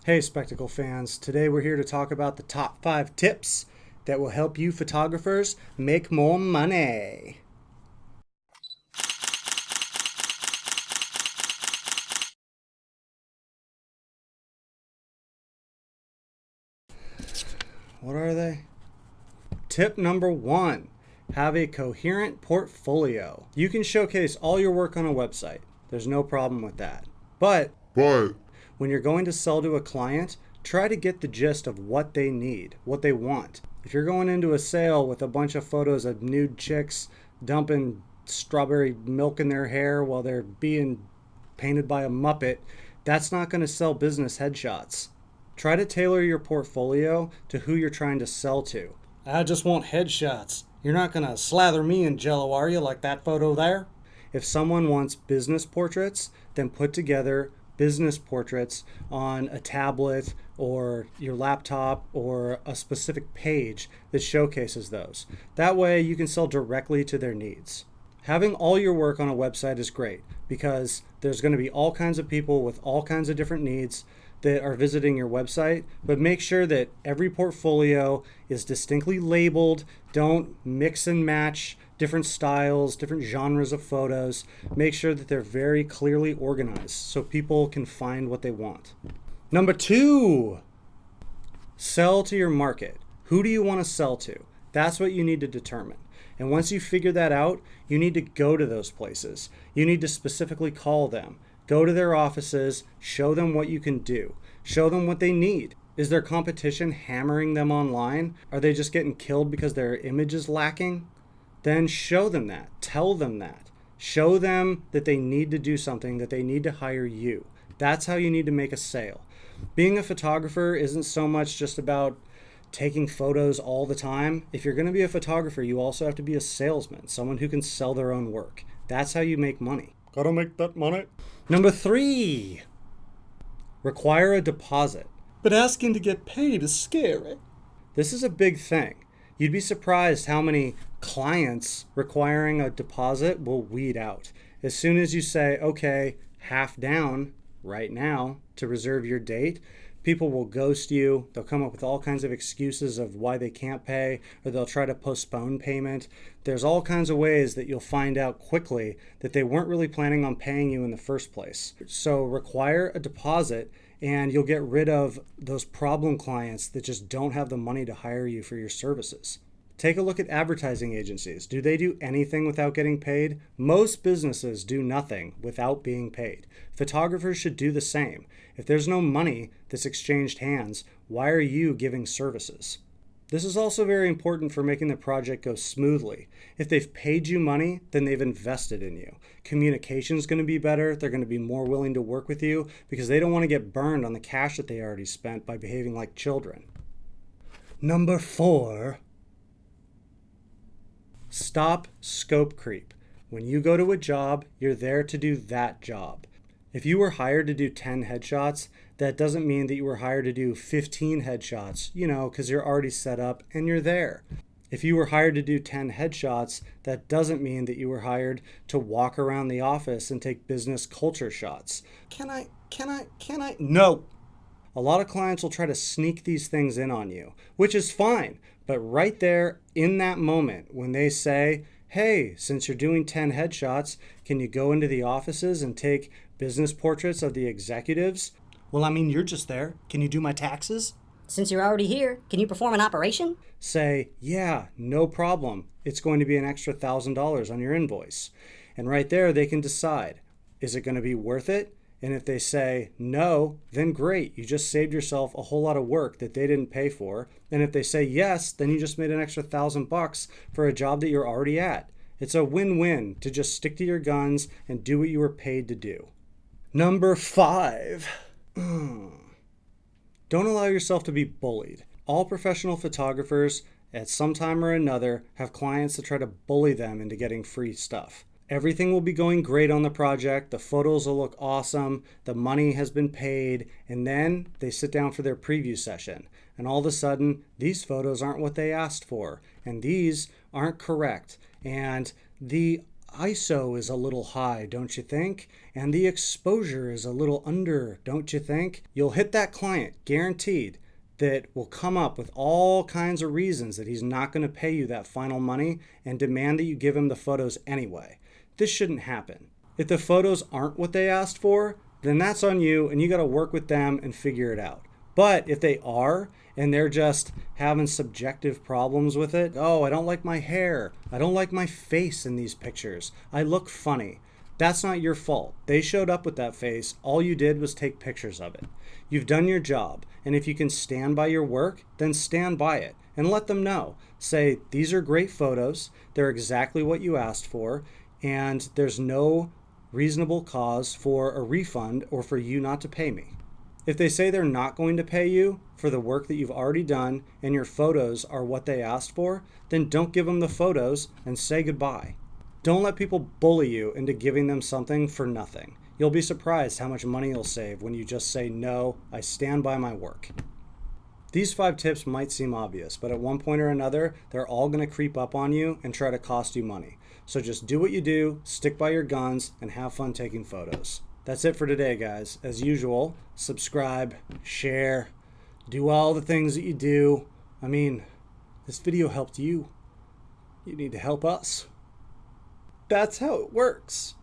Hey Spectacle fans, today we're here to talk about the top 5 tips that will help you photographers make more money. What are they? Tip number 1, have a coherent portfolio. You can showcase all your work on a website. There's no problem with that. But when you're going to sell to a client, try to get the gist of what they need, what they want. If you're going into a sale with a bunch of photos of nude chicks dumping strawberry milk in their hair while they're being painted by a Muppet, that's not going to sell business headshots. Try to tailor your portfolio to who you're trying to sell to. I just want headshots. You're not going to slather me in jello, are you, like that photo there? If someone wants business portraits, then put together business portraits on a tablet or your laptop or a specific page that showcases those. That way you can sell directly to their needs. Having all your work on a website is great because there's going to be all kinds of people with all kinds of different needs that are visiting your website, but make sure that every portfolio is distinctly labeled. Don't mix and match different styles, different genres of photos. Make sure that they're very clearly organized so people can find what they want. Number 2, sell to your market. Who do you want to sell to? That's what you need to determine. And once you figure that out, you need to go to those places. You need to specifically call them. Go to their offices, show them what you can do. Show them what they need. Is their competition hammering them online? Are they just getting killed because their image is lacking? Then show them that. Tell them that. Show them that they need to do something, that they need to hire you. That's how you need to make a sale. Being a photographer isn't so much just about taking photos all the time. If you're going to be a photographer, you also have to be a salesman, someone who can sell their own work. That's how you make money. Gotta make that money. Number 3, require a deposit. But asking to get paid is scary. This is a big thing. You'd be surprised how many clients requiring a deposit will weed out. As soon as you say, okay, half down right now to reserve your date, people will ghost you. They'll come up with all kinds of excuses of why they can't pay, or they'll try to postpone payment. There's all kinds of ways that you'll find out quickly that they weren't really planning on paying you in the first place. So require a deposit and you'll get rid of those problem clients that just don't have the money to hire you for your services. Take a look at advertising agencies. Do they do anything without getting paid? Most businesses do nothing without being paid. Photographers should do the same. If there's no money that's exchanged hands, why are you giving services? This is also very important for making the project go smoothly. If they've paid you money, then they've invested in you. Communication's going to be better. They're going to be more willing to work with you because they don't want to get burned on the cash that they already spent by behaving like children. Number 4, stop scope creep. When you go to a job, you're there to do that job. If you were hired to do 10 headshots, that doesn't mean that you were hired to do 15 headshots, because you're already set up and you're there. If you were hired to do 10 headshots, that doesn't mean that you were hired to walk around the office and take business culture shots. Can I? No. A lot of clients will try to sneak these things in on you, which is fine. But right there in that moment when they say, hey, since you're doing 10 headshots, can you go into the offices and take business portraits of the executives? Well, you're just there. Can you do my taxes? Since you're already here, can you perform an operation? Say, yeah, no problem. It's going to be an extra $1,000 on your invoice. And right there, they can decide, is it going to be worth it? And if they say no, then great. You just saved yourself a whole lot of work that they didn't pay for. And if they say yes, then you just made an extra $1,000 for a job that you're already at. It's a win-win to just stick to your guns and do what you were paid to do. Number 5. Don't allow yourself to be bullied. All professional photographers at some time or another have clients that try to bully them into getting free stuff. Everything will be going great on the project, the photos will look awesome, the money has been paid, and then they sit down for their preview session. And all of a sudden, these photos aren't what they asked for, and these aren't correct. And the ISO is a little high, don't you think? And the exposure is a little under, don't you think? You'll hit that client, guaranteed, that will come up with all kinds of reasons that he's not going to pay you that final money and demand that you give him the photos anyway. This shouldn't happen. If the photos aren't what they asked for, then that's on you and you got to work with them and figure it out. But if they are, and they're just having subjective problems with it, oh, I don't like my hair, I don't like my face in these pictures, I look funny. That's not your fault. They showed up with that face. All you did was take pictures of it. You've done your job. And if you can stand by your work, then stand by it and let them know. Say, these are great photos. They're exactly what you asked for. And there's no reasonable cause for a refund or for you not to pay me. If they say they're not going to pay you for the work that you've already done and your photos are what they asked for, then don't give them the photos and say goodbye. Don't let people bully you into giving them something for nothing. You'll be surprised how much money you'll save when you just say, no, I stand by my work. These 5 tips might seem obvious, but at one point or another, they're all going to creep up on you and try to cost you money. So just do what you do, stick by your guns, and have fun taking photos. That's it for today, guys. As usual, subscribe, share, do all the things that you do. I mean, this video helped you. You need to help us. That's how it works.